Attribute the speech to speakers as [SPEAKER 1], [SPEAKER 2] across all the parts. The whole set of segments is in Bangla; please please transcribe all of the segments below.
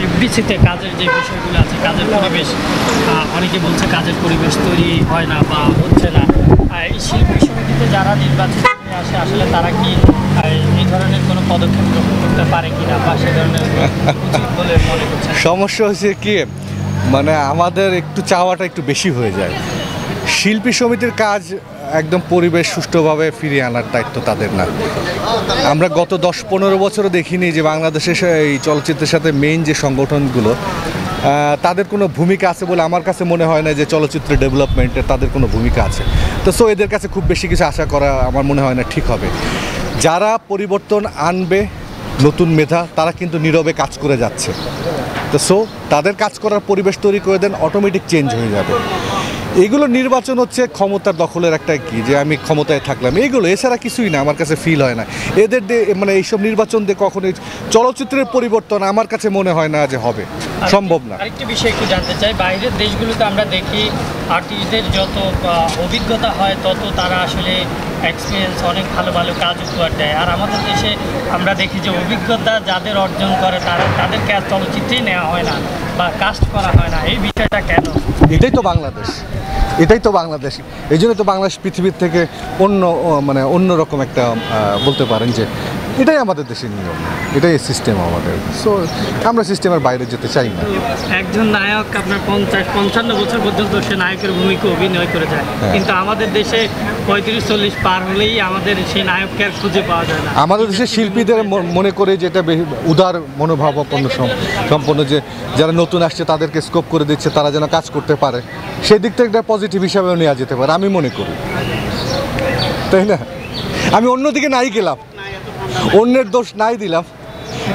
[SPEAKER 1] এফডিসিতে কাজের যে বিষয়গুলো আছে, কাজের পরিবেশ, অনেকে বলছে কাজের পরিবেশ তৈরি হয় না বা হচ্ছে না। এই শিল্পী সমিতিতে যারা নির্বাচিত হয়ে আসে আসলে তারা কি এই ধরনের কোনো পদক্ষেপ গ্রহণ করতে পারে কিনা বা সে ধরনের উচিত বলে মনে করছেন?
[SPEAKER 2] সমস্যা হচ্ছে কি, মানে আমাদের একটু চাওয়াটা একটু বেশি হয়ে যায়। শিল্পী সমিতির কাজ একদম পরিবেশ সুষ্ঠুভাবে ফিরিয়ে আনার দায়িত্ব তাদের না। আমরা গত 10-15 বছরও দেখিনি যে বাংলাদেশের এই চলচ্চিত্রের সাথে মেইন যে সংগঠনগুলো তাদের কোনো ভূমিকা আছে বলে আমার কাছে মনে হয় না যে চলচ্চিত্র ডেভেলপমেন্টে তাদের কোনো ভূমিকা আছে। তো এদের কাছে খুব বেশি কিছু আশা করা আমার মনে হয় না ঠিক হবে। যারা পরিবর্তন আনবে নতুন মেধা, তারা কিন্তু নীরবে কাজ করে যাচ্ছে। তো তাদের কাজ করার পরিবেশ তৈরি করে দেন, অটোমেটিক চেঞ্জ হয়ে যাবে। এগুলো নির্বাচন হচ্ছে ক্ষমতার দখলের একটা কি, যে আমি ক্ষমতায় থাকলাম, এইগুলো এছাড়া কিছুই না। আমার কাছে ফিল হয় না এদের মানে এইসব নির্বাচন দিয়ে কখনোই চলচ্চিত্রের পরিবর্তন আমার কাছে মনে হয় না যে হবে, সম্ভব না।
[SPEAKER 1] আরেকটি বিষয় একটু জানতে চাই, বাইরের দেশগুলোতে আমরা দেখি আর্টিস্টদের যত অভিজ্ঞতা হয় তত তারা আসলে এক্সপিরিয়েন্স অনেক ভালো ভালো কাজ উপহার দেয়। আর আমাদের দেশে আমরা দেখি যে অভিজ্ঞতা যাদের অর্জন করে তাদেরকে আর চলচ্চিত্রেই নেওয়া হয় না বা কাস্ট করা হয় না। এই বিষয়টা কেন?
[SPEAKER 2] এটাই তো বাংলাদেশ, এই জন্য তো বাংলাদেশ পৃথিবীর থেকে অন্যরকম একটা বলতে পারেন যে এটাই আমাদের দেশের নিয়ম, এটাই সিস্টেম আমাদের। আমরা সিস্টেমের বাইরে যেতে চাই না।
[SPEAKER 1] একজন নায়ক আপনার 50-55 বছর পর্যন্ত সে নায়কের ভূমিকা অভিনয় করে যায়, কিন্তু আমাদের দেশে 35-40 পার হলেই আমাদের সেই নায়ককে আর খুঁজে পাওয়া যায় না।
[SPEAKER 2] আমাদের দেশের শিল্পীদের মনে করে যে এটা উদার মনোভাবাপন্ন সম্পন্ন, যে যারা নতুন আসছে তাদেরকে স্কোপ করে দিচ্ছে, তারা যেন কাজ করতে পারে, সেই দিক থেকে একটা পজিটিভ হিসাবেও নেওয়া যেতে পারে আমি মনে করি, তাই না? আমি অন্যদিকে নাই গেলাম, অন্যের দোষ নাই দিলাম,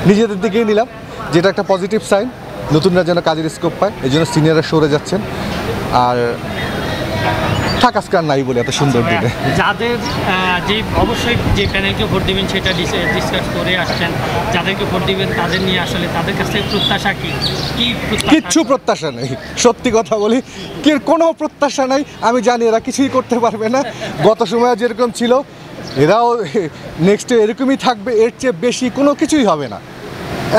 [SPEAKER 2] নিজেদের দিকেই নিলাম, যেটা একটা পজিটিভ সাইন। নতুনরা যেন কাজের স্কোপ পায়, এই জন্য সিনিয়ররা সরে যাচ্ছেন। আর থাকাস্কার নাই বলে এত সুন্দর দিনে
[SPEAKER 1] যাদের যে অবশ্যই যে প্যানেলকে ভোট দিবেন সেটা ডিসকাস করে আসছেন, যাদেরকে ভোট দিবেন তাদের নিয়ে আসলে তাদের কাছ থেকে প্রত্যাশা কি?
[SPEAKER 2] কিচ্ছু প্রত্যাশা নেই, সত্যি কথা বলি, কোনো প্রত্যাশা নাই। আমি জানি এরা কিছুই করতে পারবে না। গত সময় যেরকম ছিল এরাও নেক্সটে এরকমই থাকবে, এর চেয়ে বেশি কোনো কিছুই হবে না।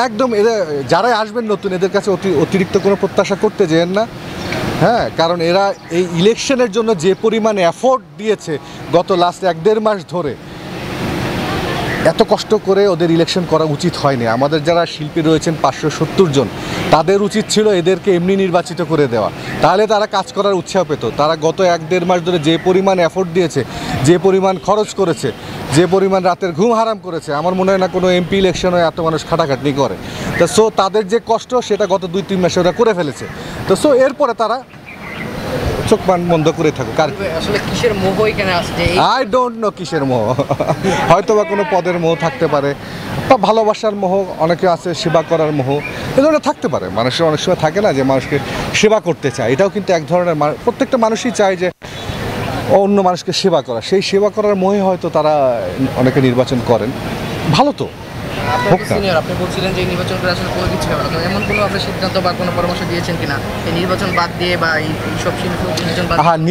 [SPEAKER 2] একদম এরা যারাই আসবেন নতুন, এদের কাছে অতিরিক্ত কোনো প্রত্যাশা করতে যেন না। হ্যাঁ, কারণ এরা এই ইলেকশনের জন্য যে পরিমাণ এফোর্ট দিয়েছে গত লাস্ট 1-1.5 মাস ধরে, এত কষ্ট করে ওদের ইলেকশন করা উচিত হয়নি। আমাদের যারা শিল্পী রয়েছেন 570 জন, তাদের উচিত ছিল এদেরকে এমনি নির্বাচিত করে দেওয়া, তাহলে তারা কাজ করার উৎসাহ পেত। তারা গত 1-1.5 মাস ধরে যে পরিমাণ এফোর্ট দিয়েছে, যে পরিমাণ খরচ করেছে, যে পরিমাণ রাতের ঘুম হারাম করেছে, আমার মনে হয় না কোনো এমপি ইলেকশনে এত মানুষ খাটাখাটনি করে। তাদের যে কষ্ট সেটা গত 2-3 মাসে ওরা করে ফেলেছে। এরপরে তারা চোখ বন্ধ করে থাকুক। আর
[SPEAKER 3] আসলে কিসের মোহ এখানে আসছে?
[SPEAKER 2] আই ডোন্ট নো কিসের মোহ। হয়তো বা কোনো পদের মোহ থাকতে পারে, বা ভালোবাসার মোহ, অনেকে আছে সেবা করার মোহ, এ ধরনের থাকতে পারে। মানুষের অনেক সময় থাকে না যে মানুষকে সেবা করতে চায়, এটাও কিন্তু এক ধরনের, প্রত্যেকটা মানুষই চায় যে অন্য মানুষকে সেবা করা। সেই সেবা করার মোহে হয়তো তারা অনেকে নির্বাচন করেন। ভালো তো
[SPEAKER 3] আপনি বলছিলেন যে নির্বাচন করে আসলে কোনো কিছু হবে না, এমন কোনো আপনার সিদ্ধান্ত বা কোনো পরামর্শ দিয়েছেন কিনা এই নির্বাচন বাদ দিয়ে বা এই সব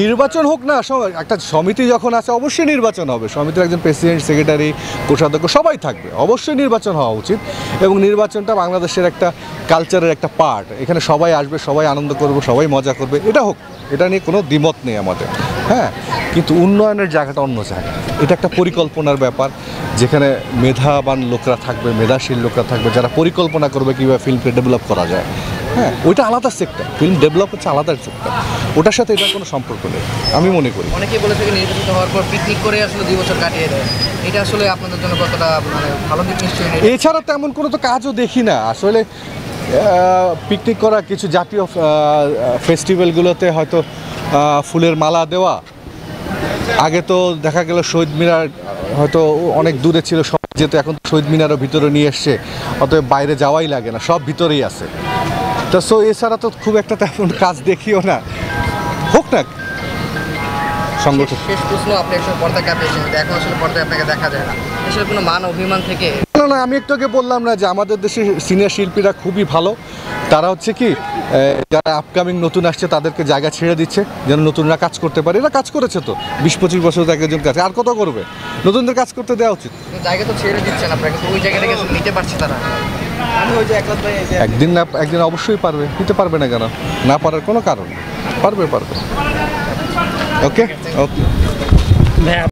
[SPEAKER 2] নির্বাচন হোক না? একটা সমিতি যখন আছে অবশ্যই নির্বাচন হবে। সমিতির একজন প্রেসিডেন্ট, সেক্রেটারি, কোষাধ্যক্ষ সবাই থাকবে, অবশ্যই নির্বাচন হওয়া উচিত। এবং নির্বাচনটা বাংলাদেশের একটা কালচারের একটা পার্ট। এখানে সবাই আসবে, সবাই আনন্দ করবে, সবাই মজা করবে, এটা হোক, এটা নিয়ে কোনো দ্বিমত নেই আমাদের। হ্যাঁ, কিন্তু উন্নয়নের জায়গাটা অন্য জায়গা। এটা একটা পরিকল্পনার ব্যাপার, যেখানে মেধাবান লোকরা থাকবে, মেধাশীল লোকরা থাকবে, যারা পরিকল্পনা করবে কীভাবে ফিল্মকে ডেভেলপ করা যায়। হ্যাঁ, ওইটা আলাদা সেক্টর, ফিল্ম ডেভেলপ হচ্ছে আলাদা সেক্টর, ওটার সাথে এটার কোনো সম্পর্ক নেই আমি মনে করি।
[SPEAKER 3] অনেকেই বলে থাকে নির্বাচিত হওয়ার পর পিকনিক করে আসলে 2 বছর কাটিয়ে দেয়, এটা আসলে আপনাদের জন্য কতটা ভালো দিক? নিশ্চয়ই।
[SPEAKER 2] এছাড়া তেমন কোনো তো কাজও দেখি না আসলে। পিকনিক করা, কিছু জাতীয় ফেস্টিভ্যালগুলোতে হয়তো ফুলের মালা দেওয়া। আগে তো দেখা গেল শহীদ মিনার হয়তো অনেক দূরে ছিল, সব যেহেতু এখন শহীদ মিনারও ভিতরে নিয়ে এসছে, অতএব বাইরে যাওয়াই লাগে না, সব ভিতরেই আছে। তো এছাড়া তো খুব একটা তেমন কাজ দেখিও না। হোক না সংগঠন।
[SPEAKER 3] শেষ প্রশ্ন, আপনি একসময় পর্দায় কাঁপিয়েছেন, এখন আসলে পর্দায় আপনাকে দেখা যায় না, আসলে কোনো মান অভিমান থেকে?
[SPEAKER 2] না, আমি একটু আগে বললাম না যে আমাদের দেশের সিনিয়র শিল্পীরা খুবই ভালো। তারা হচ্ছে কি, যারা আপকামিং নতুন আসছে তাদেরকে জায়গা ছেড়ে দিচ্ছে যেন নতুনরা কাজ করতে পারে। এরা কাজ করেছে তো 20-25 বছর একজন কাজ, আর কত করবে? নতুনদের কাজ করতে দেওয়া উচিত।
[SPEAKER 3] জায়গা তো ছেড়ে দিচ্ছেন আপনারা, কিন্তু ওই জায়গাটাকে নিতে পারছে তারা।
[SPEAKER 2] একদিন না একদিন অবশ্যই পারবে, দিতে পারবে না কেন? না পারার কোনো কারণ, পারবে পারবে। ওকে ওকে
[SPEAKER 1] ভাইয়া